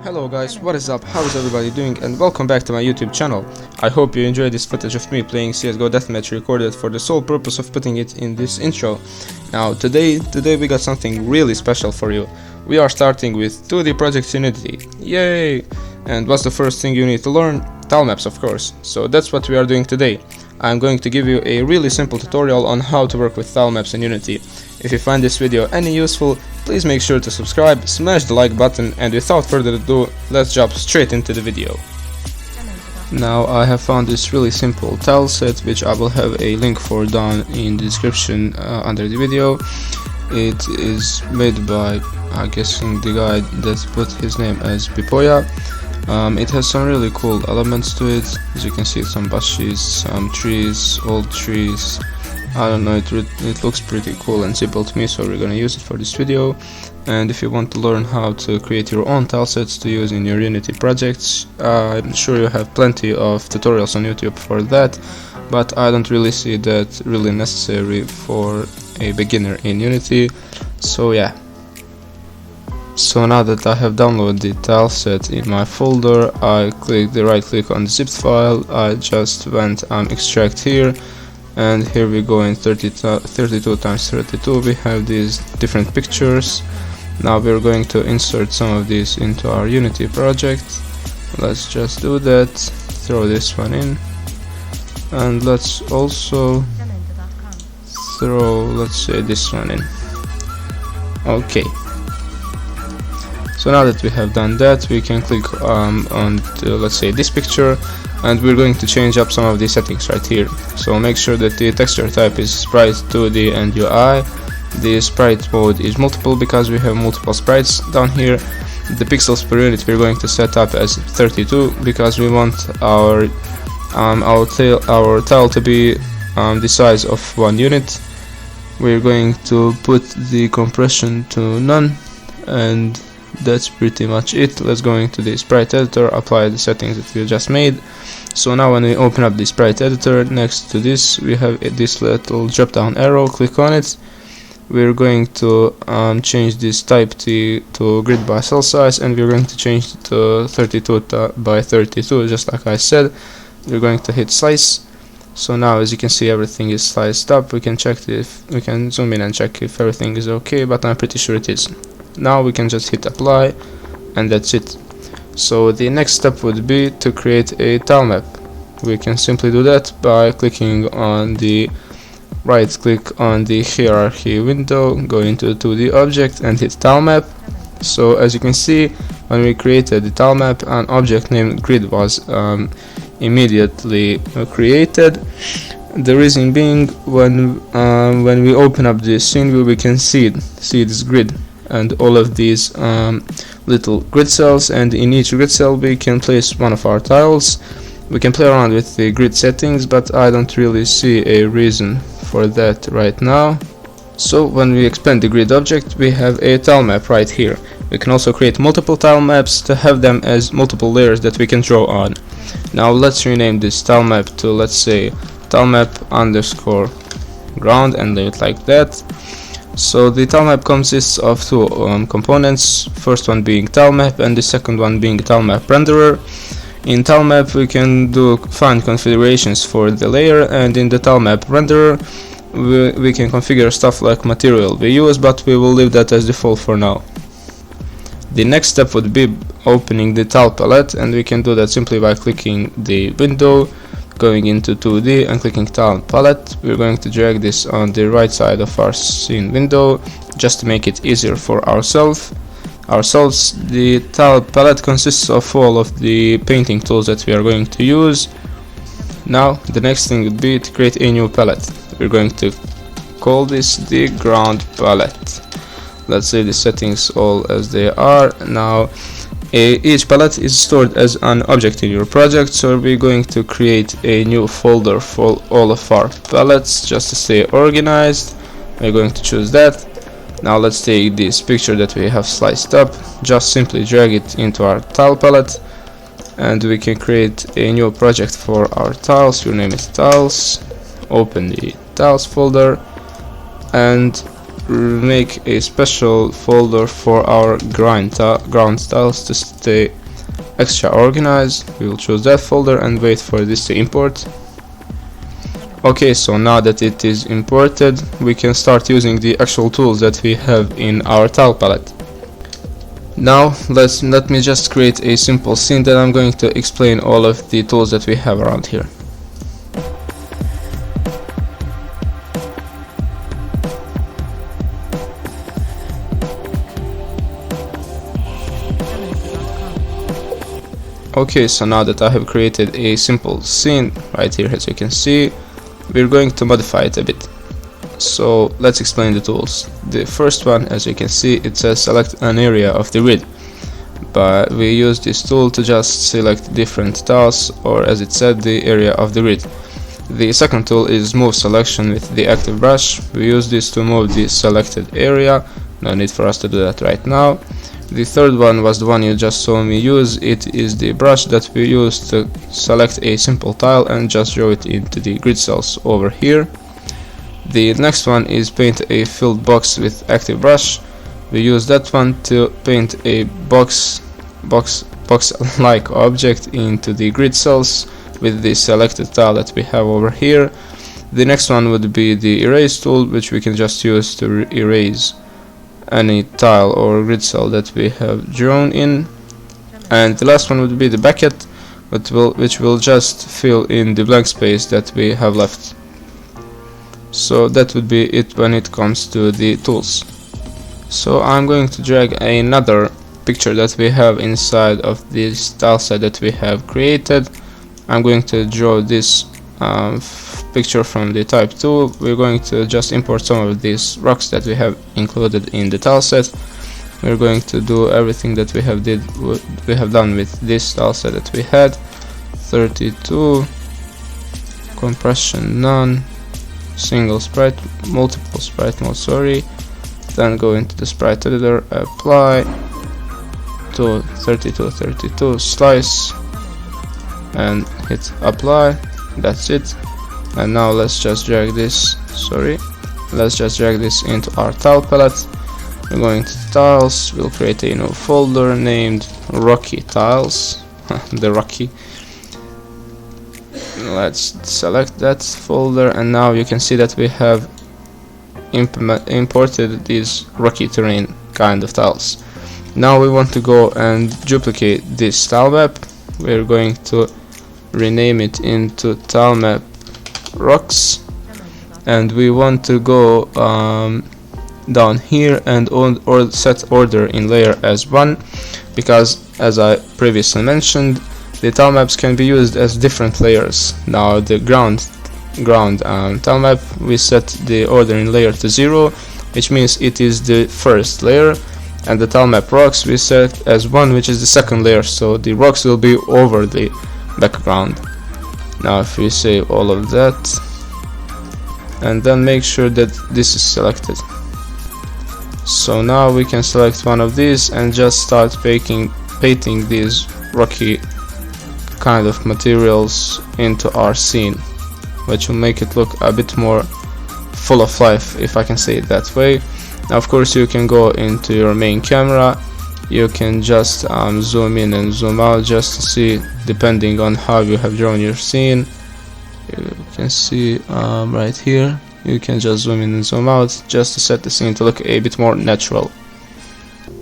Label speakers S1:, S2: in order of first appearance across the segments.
S1: Hello guys, what is up, how is everybody doing, and welcome back to my YouTube channel. I hope you enjoyed this footage of me playing CSGO Deathmatch recorded for the sole purpose of putting it in this intro. Now today we got something really special for you. We are starting with 2D Project Unity, yay! And what's the first thing you need to learn? Tilemaps, of course. So that's what we are doing today. I'm going to give you a really simple tutorial on how to work with tilemaps in Unity. If you find this video any useful, please make sure to subscribe, smash the like button, and without further ado, let's jump straight into the video. Now I have found this really simple tile set, which I will have a link for down in the description under the video. It is made by, I'm guessing, the guy that put his name as Pipoya. It has some really cool elements to it. As you can see, some bushes, some trees, old trees. I don't know, it looks pretty cool and simple to me, so we're gonna use it for this video. And if you want to learn how to create your own tile sets to use in your Unity projects, I'm sure you have plenty of tutorials on YouTube for that, but I don't really see that really necessary for a beginner in Unity, so yeah. So now that I have downloaded the tile set in my folder, I click the right click on the zipped file, I just went extract here, and here we go in 32 times 32 we have these different pictures. Now we're going to insert some of these into our Unity project. Let's just do that, throw this one in, and let's also throw, let's say, this one in. Okay. So now that we have done that, we can click on let's say, this picture, and we're going to change up some of the settings right here. So make sure that the texture type is sprite, 2D, and UI. The sprite mode is multiple because we have multiple sprites down here. The pixels per unit we're going to set up as 32 because we want our tile to be the size of 1 unit. We're going to put the compression to none, and that's pretty much it. Let's go into the sprite editor, apply the settings that we just made. So now when we open up the sprite editor, next to this we have this little drop down arrow, click on it. We're going to change this type to grid by cell size, and we're going to change it to 32 by 32, just like I said. We're going to hit slice. So now, as you can see, everything is sliced up. We can check if we can zoom in and check if everything is okay, but I'm pretty sure it is. Now we can just hit apply, and that's it. So the next step would be to create a tile map. We can simply do that by clicking on the right click on the hierarchy window, go into 2D object and hit tile map. So as you can see, when we created the tile map, an object named grid was immediately created. The reason being, when we open up this scene, we can see this grid and all of these little grid cells, and in each grid cell we can place one of our tiles. We can play around with the grid settings, but I don't really see a reason for that right now. So when we expand the grid object, we have a tile map right here. We can also create multiple tile maps to have them as multiple layers that we can draw on. Now let's rename this tile map to, let's say, tilemap underscore ground, and leave it like that. So the tilemap consists of two components, first one being tilemap and the second one being tilemap renderer. In tilemap we can do fine configurations for the layer, and in the tilemap renderer we can configure stuff like material we use, but we will leave that as default for now. The next step would be opening the tile palette, and we can do that simply by clicking the window, going into 2D and clicking tile palette. We're going to drag this on the right side of our scene window just to make it easier for ourselves. The tile palette consists of all of the painting tools that we are going to use. Now the next thing would be to create a new palette. We're going to call this the ground palette. Let's leave the settings all as they are. Now each palette is stored as an object in your project, so we're going to create a new folder for all of our palettes just to stay organized. We're going to choose that. Now let's take this picture that we have sliced up, just simply drag it into our tile palette, and we can create a new project for our tiles. We'll name it tiles, open the tiles folder, and make a special folder for our ground tiles to stay extra organized. We will choose that folder and wait for this to import. Okay, so now that it is imported, we can start using the actual tools that we have in our tile palette. Now let me just create a simple scene that I'm going to explain all of the tools that we have around here. Okay, so now that I have created a simple scene right here, as you can see, we're going to modify it a bit. So let's explain the tools. The first one, as you can see, it says select an area of the grid, but we use this tool to just select different tiles, or as it said, the area of the grid. The second tool is move selection with the active brush. We use this to move the selected area. No need for us to do that right now. The third one was the one you just saw me use. It is the brush that we use to select a simple tile and just draw it into the grid cells over here. The next one is paint a filled box with active brush. We use that one to paint a box-like object into the grid cells with the selected tile that we have over here. The next one would be the erase tool, which we can just use to erase any tile or grid cell that we have drawn in. And the last one would be the bucket, which will just fill in the blank space that we have left. So that would be it when it comes to the tools. So I'm going to drag another picture that we have inside of this tile set that we have created. I'm going to draw this picture from the type tool. We're going to just import some of these rocks that we have included in the tile set. We're going to do everything that we have done with this tile set that we had. 32, compression none, single sprite, multiple sprite mode, sorry. Then go into the sprite editor, apply to 32, slice, and hit apply. That's it. And now let's just drag this into our tile palette. We're going to tiles. We'll create a new folder named Rocky Tiles. The Rocky. Let's select that folder, and now you can see that we have imported these rocky terrain kind of tiles. Now we want to go and duplicate this tile map. We're going to rename it into tilemap rocks, and we want to go down here and set order in layer as 1, because as I previously mentioned, the tile maps can be used as different layers. Now the ground tile map, we set the order in layer to 0, which means it is the first layer, and the tile map rocks we set as 1, which is the second layer, so the rocks will be over the background. Now if we save all of that and then make sure that this is selected, so now we can select one of these and just start painting these rocky kind of materials into our scene, which will make it look a bit more full of life, if I can say it that way. Now of course you can go into your main camera, you can just zoom in and zoom out just to see, depending on how you have drawn your scene. You can see right here, you can just zoom in and zoom out just to set the scene to look a bit more natural.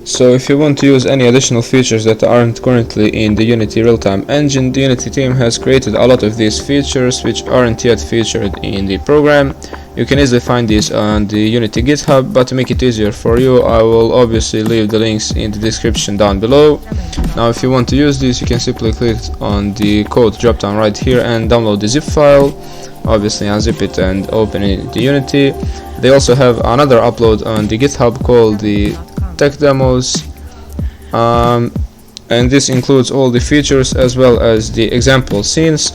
S1: So if you want to use any additional features that aren't currently in the Unity real-time engine, the Unity team has created a lot of these features which aren't yet featured in the program. You can easily find these on the Unity GitHub, but to make it easier for you, I will obviously leave the links in the description down below. Now if you want to use these, you can simply click on the code dropdown right here and download the zip file. Obviously unzip it and open it in the Unity. They also have another upload on the GitHub called the tech demos, and this includes all the features as well as the example scenes,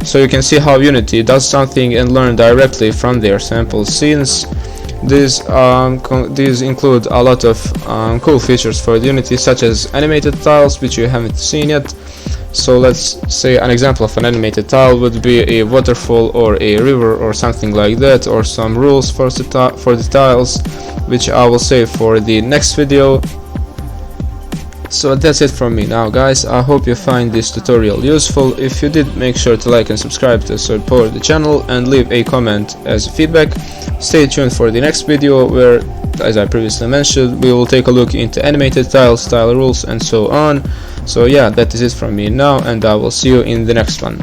S1: so you can see how Unity does something and learn directly from their sample scenes. These include a lot of cool features for Unity, such as animated tiles, which you haven't seen yet. So let's say an example of an animated tile would be a waterfall or a river or something like that, or some rules for the tiles, which I will save for the next video. So that's it from me now, guys. I hope you find this tutorial useful. If you did, make sure to like and subscribe to support the channel, and leave a comment as feedback. Stay tuned for the next video where, as I previously mentioned, we will take a look into animated tiles, tile rules, and so on. So yeah, that is it from me now, and I will see you in the next one.